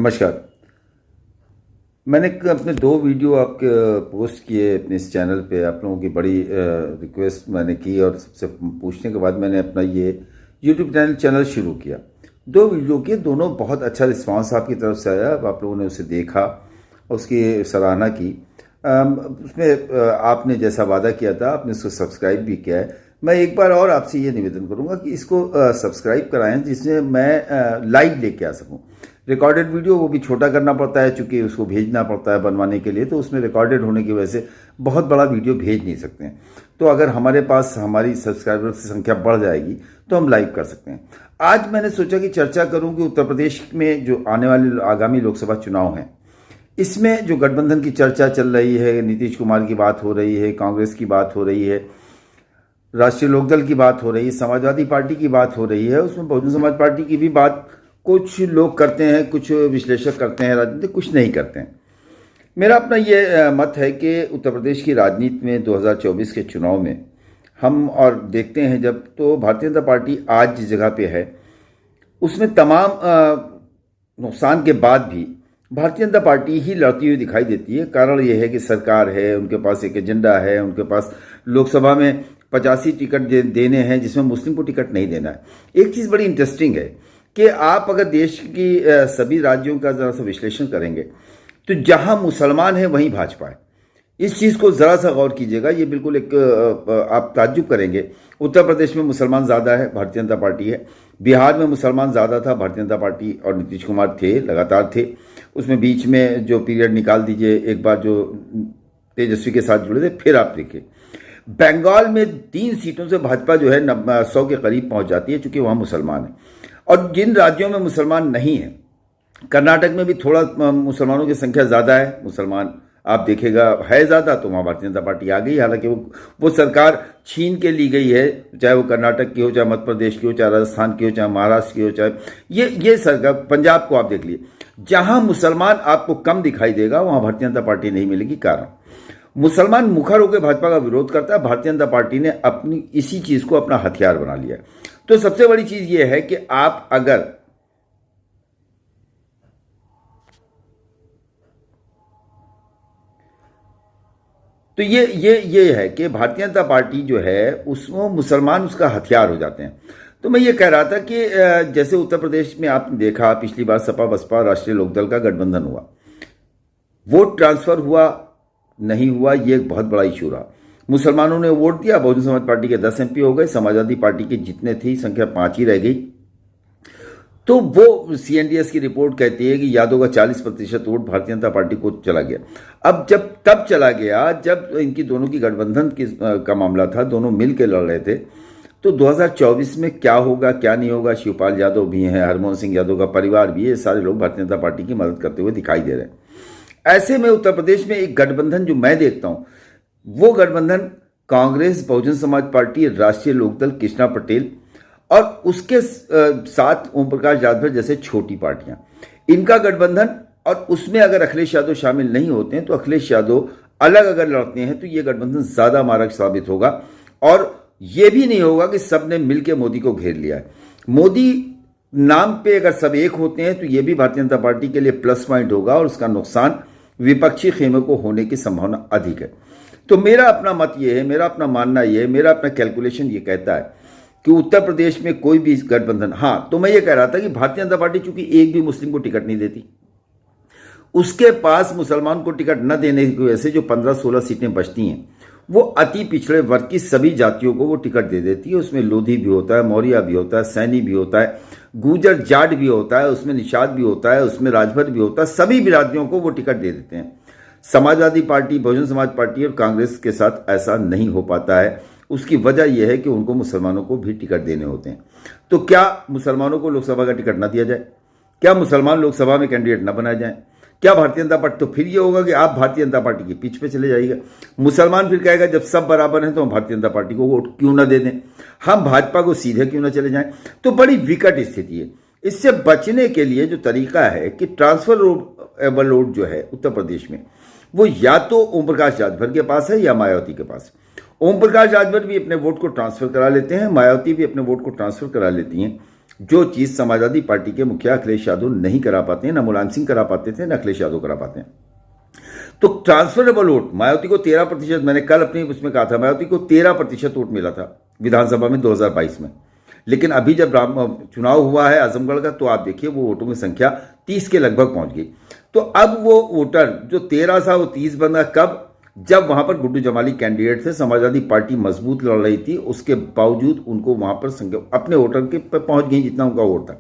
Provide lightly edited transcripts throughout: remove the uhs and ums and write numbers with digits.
नमस्कार। मैंने अपने 2 वीडियो आपके पोस्ट किए अपने इस चैनल पे। आप लोगों की बड़ी रिक्वेस्ट मैंने की और सबसे पूछने के बाद मैंने अपना ये यूट्यूब चैनल शुरू किया। 2 वीडियो किए, दोनों बहुत अच्छा रिस्पांस आपकी तरफ से आया। आप लोगों ने उसे देखा, उसकी सराहना की। उसमें आपने जैसा वादा किया था आपने उसको सब्सक्राइब भी किया है। मैं एक बार और आपसे ये निवेदन करूंगा कि इसको सब्सक्राइब कराएं जिसमें मैं लाइव लेके आ सकूं। रिकॉर्डेड वीडियो वो भी छोटा करना पड़ता है चूंकि उसको भेजना पड़ता है बनवाने के लिए, तो उसमें रिकॉर्डेड होने की वजह से बहुत बड़ा वीडियो भेज नहीं सकते हैं। तो अगर हमारे पास हमारी सब्सक्राइबर की संख्या बढ़ जाएगी तो हम लाइव कर सकते हैं। आज मैंने सोचा कि चर्चा करूं कि उत्तर प्रदेश में जो आने वाले आगामी लोकसभा चुनाव हैं, इसमें जो गठबंधन की चर्चा चल रही है, नीतीश कुमार की बात हो रही है, कांग्रेस की बात हो रही है, राष्ट्रीय लोकदल की बात हो रही है, समाजवादी पार्टी की बात हो रही है, उसमें बहुजन समाज पार्टी की भी बात कुछ लोग करते हैं, कुछ विश्लेषक करते हैं राजनीति, कुछ नहीं करते हैं। मेरा अपना ये मत है कि उत्तर प्रदेश की राजनीति में 2024 के चुनाव में हम और देखते हैं जब, तो भारतीय जनता पार्टी आज जिस जगह पे है उसमें तमाम नुकसान के बाद भी भारतीय जनता पार्टी ही लड़ती हुई दिखाई देती है। कारण यह है कि सरकार है, उनके पास एक एजेंडा है, उनके पास लोकसभा में 85 टिकट देने हैं जिसमें मुस्लिम को टिकट नहीं देना है। एक चीज़ बड़ी इंटरेस्टिंग है कि आप अगर देश की सभी राज्यों का ज़रा सा विश्लेषण करेंगे तो जहां मुसलमान है वहीं भाजपा है। इस चीज़ को ज़रा सा गौर कीजिएगा, ये बिल्कुल एक आप ताज्जुब करेंगे। उत्तर प्रदेश में मुसलमान ज़्यादा है, भारतीय जनता पार्टी है। बिहार में मुसलमान ज़्यादा था, भारतीय जनता पार्टी और नीतीश कुमार थे, लगातार थे। उसमें बीच में जो पीरियड निकाल दीजिए, एक बार जो तेजस्वी के साथ जुड़े थे, फिर आप देखिए बंगाल में 3 सीटों से भाजपा जो है 100 के करीब पहुंच जाती है चूंकि वहां मुसलमान है। और जिन राज्यों में मुसलमान नहीं है, कर्नाटक में भी थोड़ा मुसलमानों की संख्या ज़्यादा है, मुसलमान आप देखेगा है ज़्यादा, तो वहाँ भारतीय जनता पार्टी आ गई। हालांकि वो सरकार छीन के ली गई है, चाहे वो कर्नाटक की हो, चाहे मध्य प्रदेश की हो, चाहे राजस्थान की हो, चाहे महाराष्ट्र की हो, चाहे ये सरकार, पंजाब को आप देख लिए, जहाँ मुसलमान आपको कम दिखाई देगा वहाँ भारतीय जनता पार्टी नहीं मिलेगी। कारण मुसलमान मुखर होकर भाजपा का विरोध करता है, भारतीय जनता पार्टी ने अपनी इसी चीज़ को अपना हथियार बना लिया है। तो सबसे बड़ी चीज़ ये है कि आप अगर तो ये है कि भारतीय जनता पार्टी जो है उसमें मुसलमान उसका हथियार हो जाते हैं। तो मैं ये कह रहा था कि जैसे उत्तर प्रदेश में आपने देखा पिछली बार सपा बसपा राष्ट्रीय लोकदल का गठबंधन हुआ, वोट ट्रांसफर हुआ नहीं हुआ, ये एक बहुत बड़ा इशू रहा। मुसलमानों ने वोट दिया, बहुजन समाज पार्टी के 10 MP हो गए, समाजवादी पार्टी की जितने थी संख्या 5 ही रह गई। तो वो CNDS की रिपोर्ट कहती है कि यादव का 40% वोट भारतीय जनता पार्टी को चला गया। अब तब चला गया जब इनकी दोनों की गठबंधन का मामला था, दोनों मिल के लड़ रहे थे। तो 2024 में क्या होगा क्या नहीं होगा, शिवपाल यादव भी हैं, हरमोहन सिंह यादव का परिवार भी है, सारे लोग भारतीय जनता पार्टी की मदद करते हुए दिखाई दे रहे हैं। ऐसे में उत्तर प्रदेश में एक गठबंधन जो मैं देखता हूं, वो गठबंधन कांग्रेस, बहुजन समाज पार्टी, राष्ट्रीय लोकदल, कृष्णा पटेल और उसके साथ ओम प्रकाश राजभर जैसे छोटी पार्टियां, इनका गठबंधन। और उसमें अगर अखिलेश यादव शामिल नहीं होते हैं तो अखिलेश यादव अलग अगर लड़ते हैं तो ये गठबंधन ज्यादा मारक साबित होगा। और ये भी नहीं होगा कि सब ने मिलकर मोदी को घेर लिया है। मोदी नाम पे अगर सब एक होते हैं तो ये भी भारतीय जनता पार्टी के लिए प्लस पॉइंट होगा और उसका नुकसान विपक्षी खेमे को होने की संभावना अधिक है। तो मेरा अपना मत ये है, मेरा अपना मानना ये है, मेरा अपना कैलकुलेशन ये कहता है कि उत्तर प्रदेश में कोई भी गठबंधन, हाँ तो मैं ये कह रहा था कि भारतीय जनता पार्टी चूंकि एक भी मुस्लिम को टिकट नहीं देती, उसके पास मुसलमान को टिकट न देने की वजह से जो 15-16 सीटें बचती हैं वो अति पिछड़े वर्ग की सभी जातियों को वो टिकट दे देती है। उसमें लोधी भी होता है, मौर्या भी होता है, सैनी भी होता है, गुर्जर जाट भी होता है, उसमें निषाद भी होता है, उसमें राजभर भी होता है, सभी बिरादरियों को वो टिकट दे देते हैं। समाजवादी पार्टी, बहुजन समाज पार्टी और कांग्रेस के साथ ऐसा नहीं हो पाता है। उसकी वजह यह है कि उनको मुसलमानों को भी टिकट देने होते हैं। तो क्या मुसलमानों को लोकसभा का टिकट ना दिया जाए? क्या मुसलमान लोकसभा में कैंडिडेट ना बनाए जाएं? क्या भारतीय जनता पार्टी, तो फिर ये होगा कि आप भारतीय जनता पार्टी के पीछ पे चले जाइएगा। मुसलमान फिर कहेगा जब सब बराबर हैं तो हम भारतीय जनता पार्टी को वोट क्यों ना दे दें, हम भाजपा को सीधे क्यों ना चले जाएं। तो बड़ी विकट स्थिति है। इससे बचने के लिए जो तरीका है कि ट्रांसफर वोट जो है उत्तर प्रदेश में, वो या तो ओम प्रकाश राजभर के पास है या मायावती के पास। ओम प्रकाश राजभर भी अपने वोट को ट्रांसफर करा लेते हैं, मायावती भी अपने वोट को ट्रांसफर करा लेती हैं। जो चीज समाजवादी पार्टी के मुखिया अखिलेश यादव नहीं करा पाते हैं, ना मुलायम सिंह करा पाते थे, ना अखिलेश यादव करा पाते हैं। तो ट्रांसफरेबल वोट मायावती को 13%, मैंने कल अपनी उसमें कहा था, मायावती को 13% वोट मिला था विधानसभा में 2022 में। लेकिन अभी जब चुनाव हुआ है आजमगढ़ का, तो आप देखिए वो वोटों की संख्या 30 के लगभग पहुंच गई। तो अब वो वोटर जो 13 था वो 30 बना कब? जब वहां पर गुड्डू जमाली कैंडिडेट थे, समाजवादी पार्टी मजबूत लड़ रही थी, उसके बावजूद उनको वहां पर संख्या अपने वोटर के पर पहुंच गई जितना उनका वोट था।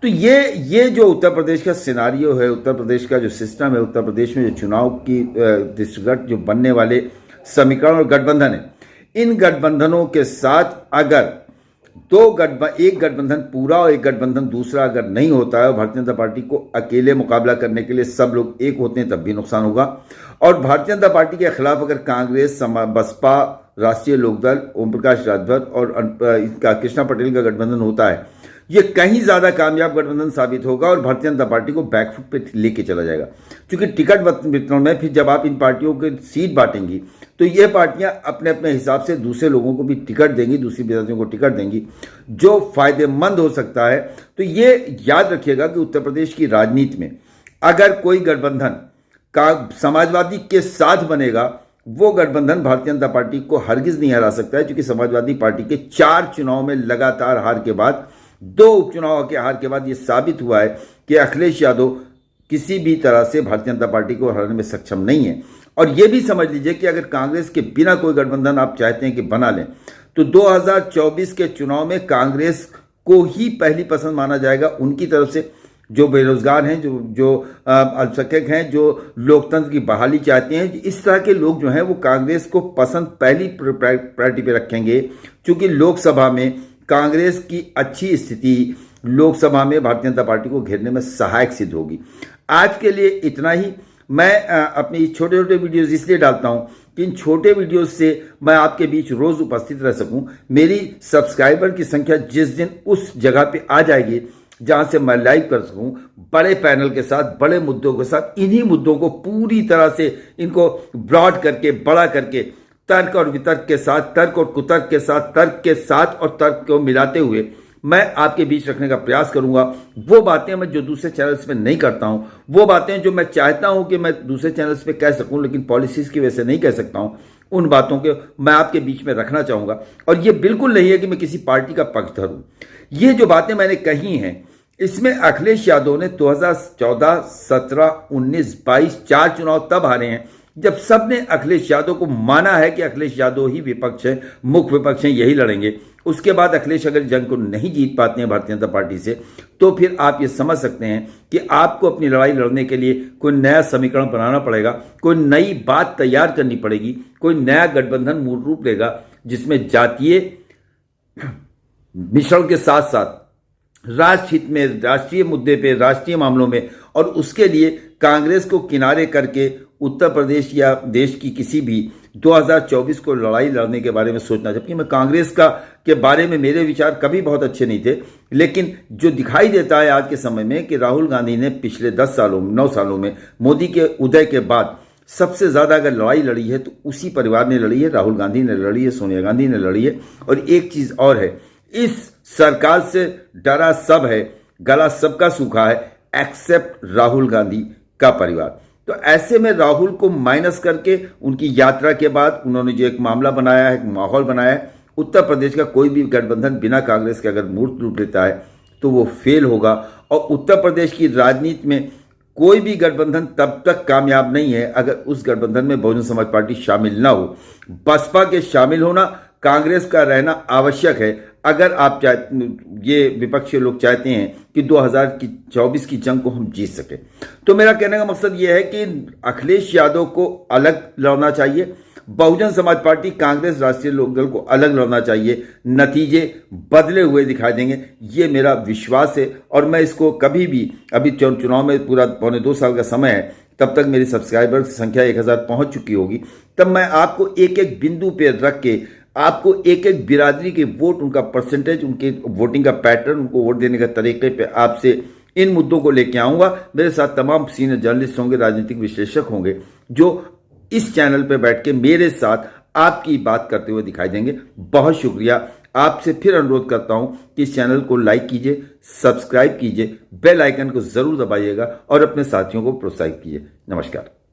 तो ये जो उत्तर प्रदेश का सिनारियो है, उत्तर प्रदेश का जो सिस्टम है, उत्तर प्रदेश में जो चुनाव की दृष्टिगत जो बनने वाले समीकरण और गठबंधन है, इन गठबंधनों के साथ अगर एक गठबंधन पूरा और एक गठबंधन दूसरा अगर नहीं होता है और भारतीय जनता पार्टी को अकेले मुकाबला करने के लिए सब लोग एक होते हैं, तब भी नुकसान होगा। और भारतीय जनता पार्टी के खिलाफ अगर कांग्रेस, बसपा, राष्ट्रीय लोकदल, ओम प्रकाश राजभर और इसका कृष्णा पटेल का गठबंधन होता है, ये कहीं ज्यादा कामयाब गठबंधन साबित होगा और भारतीय जनता पार्टी को बैकफुट पे लेके चला जाएगा। क्योंकि टिकट वितरण में फिर जब आप इन पार्टियों के सीट बांटेंगी तो ये पार्टियां अपने अपने हिसाब से दूसरे लोगों को भी टिकट देंगी, दूसरी पार्टियों को टिकट देंगी, जो फायदेमंद हो सकता है। तो ये याद रखिएगा कि उत्तर प्रदेश की राजनीति में अगर कोई गठबंधन का समाजवादी के साथ बनेगा, वो गठबंधन भारतीय जनता पार्टी को हरगिज नहीं हरा सकता है। क्योंकि समाजवादी पार्टी के 4 चुनाव में लगातार हार के बाद, 2 उपचुनाव के हार के बाद, यह साबित हुआ है कि अखिलेश यादव किसी भी तरह से भारतीय जनता पार्टी को हराने में सक्षम नहीं है। और यह भी समझ लीजिए कि अगर कांग्रेस के बिना कोई गठबंधन आप चाहते हैं कि बना लें, तो 2024 के चुनाव में कांग्रेस को ही पहली पसंद माना जाएगा। उनकी तरफ से जो बेरोजगार हैं, जो अल्पसंख्यक हैं, जो लोकतंत्र की बहाली चाहते हैं, इस तरह के लोग जो हैं वो कांग्रेस को पसंद पहली प्रायोरिटी पे रखेंगे। क्योंकि लोकसभा में कांग्रेस की अच्छी स्थिति लोकसभा में भारतीय जनता पार्टी को घेरने में सहायक सिद्ध होगी। आज के लिए इतना ही। मैं अपनी छोटे छोटे वीडियोस इसलिए डालता हूं कि इन छोटे वीडियोस से मैं आपके बीच रोज उपस्थित रह सकूं। मेरी सब्सक्राइबर की संख्या जिस दिन उस जगह पे आ जाएगी जहां से मैं लाइव कर सकूं, बड़े पैनल के साथ, बड़े मुद्दों के साथ, इन्हीं मुद्दों को पूरी तरह से इनको ब्रॉड करके, बड़ा करके, तर्क और वितर्क के साथ, तर्क और कुतर्क के साथ, तर्क के साथ और तर्क को मिलाते हुए मैं आपके बीच रखने का प्रयास करूंगा। वो बातें मैं जो दूसरे चैनल्स पे नहीं करता हूं, वो बातें जो मैं चाहता हूं कि मैं दूसरे चैनल्स पे कह सकूं लेकिन पॉलिसीज की वजह से नहीं कह सकता हूं, उन बातों के मैं आपके बीच में रखना चाहूंगा। और ये बिल्कुल नहीं है कि मैं किसी पार्टी का पक्षधर हूं। ये जो बातें मैंने कही हैं, इसमें अखिलेश यादव ने 2014, 17, 19, 22 4 चुनाव तब हारे हैं जब सबने अखिलेश यादव को माना है कि अखिलेश यादव ही विपक्ष है, मुख्य विपक्ष है, यही लड़ेंगे। उसके बाद अखिलेश अगर जंग को नहीं जीत पाते हैं भारतीय जनता पार्टी से, तो फिर आप ये समझ सकते हैं कि आपको अपनी लड़ाई लड़ने के लिए कोई नया समीकरण बनाना पड़ेगा, कोई नई बात तैयार करनी पड़ेगी, कोई नया गठबंधन मूल रूप लेगा जिसमें जातीय मिश्रण के साथ साथ राष्ट्र हित में, राष्ट्रीय मुद्दे पे, राष्ट्रीय मामलों में, और उसके लिए कांग्रेस को किनारे करके उत्तर प्रदेश या देश की किसी भी 2024 को लड़ाई लड़ने के बारे में सोचना। जबकि मैं कांग्रेस के बारे में मेरे विचार कभी बहुत अच्छे नहीं थे, लेकिन जो दिखाई देता है आज के समय में कि राहुल गांधी ने पिछले 9 सालों में मोदी के उदय के बाद सबसे ज्यादा अगर लड़ाई लड़ी है तो उसी परिवार ने लड़ी है, राहुल गांधी ने लड़ी है, सोनिया गांधी ने लड़ी है। और एक चीज और है, इस सरकार से डरा सब है, गला सबका सूखा है एक्सेप्ट राहुल गांधी का परिवार। तो ऐसे में राहुल को माइनस करके उनकी यात्रा के बाद उन्होंने जो एक मामला बनाया है, एक माहौल बनाया है, उत्तर प्रदेश का कोई भी गठबंधन बिना कांग्रेस के अगर मूर्त रूप लेता है तो वो फेल होगा। और उत्तर प्रदेश की राजनीति में कोई भी गठबंधन तब तक कामयाब नहीं है अगर उस गठबंधन में बहुजन समाज पार्टी शामिल ना हो। बसपा के शामिल होना, कांग्रेस का रहना आवश्यक है अगर आप ये विपक्षी लोग चाहते हैं कि 2024 की जंग को हम जीत सके। तो मेरा कहने का मकसद यह है कि अखिलेश यादव को अलग लड़ना चाहिए, बहुजन समाज पार्टी, कांग्रेस, राष्ट्रीय लोकदल को अलग लड़ना चाहिए। नतीजे बदले हुए दिखाई देंगे, ये मेरा विश्वास है। और मैं इसको कभी भी, अभी चुनाव में पूरा 1.25 साल का समय है, तब तक मेरी सब्सक्राइबर की संख्या 1000 पहुंच चुकी होगी, तब मैं आपको एक एक बिंदु पे रख के, आपको एक एक बिरादरी के वोट, उनका परसेंटेज, उनके वोटिंग का पैटर्न, उनको वोट देने का तरीके पे आपसे इन मुद्दों को लेके आऊंगा। मेरे साथ तमाम सीनियर जर्नलिस्ट होंगे, राजनीतिक विश्लेषक होंगे, जो इस चैनल पे बैठ के मेरे साथ आपकी बात करते हुए दिखाई देंगे। बहुत शुक्रिया। आपसे फिर अनुरोध करता हूं कि इस चैनल को लाइक कीजिए, सब्सक्राइब कीजिए, बेल आइकन को जरूर दबाइएगा और अपने साथियों को प्रोत्साहित कीजिए। नमस्कार।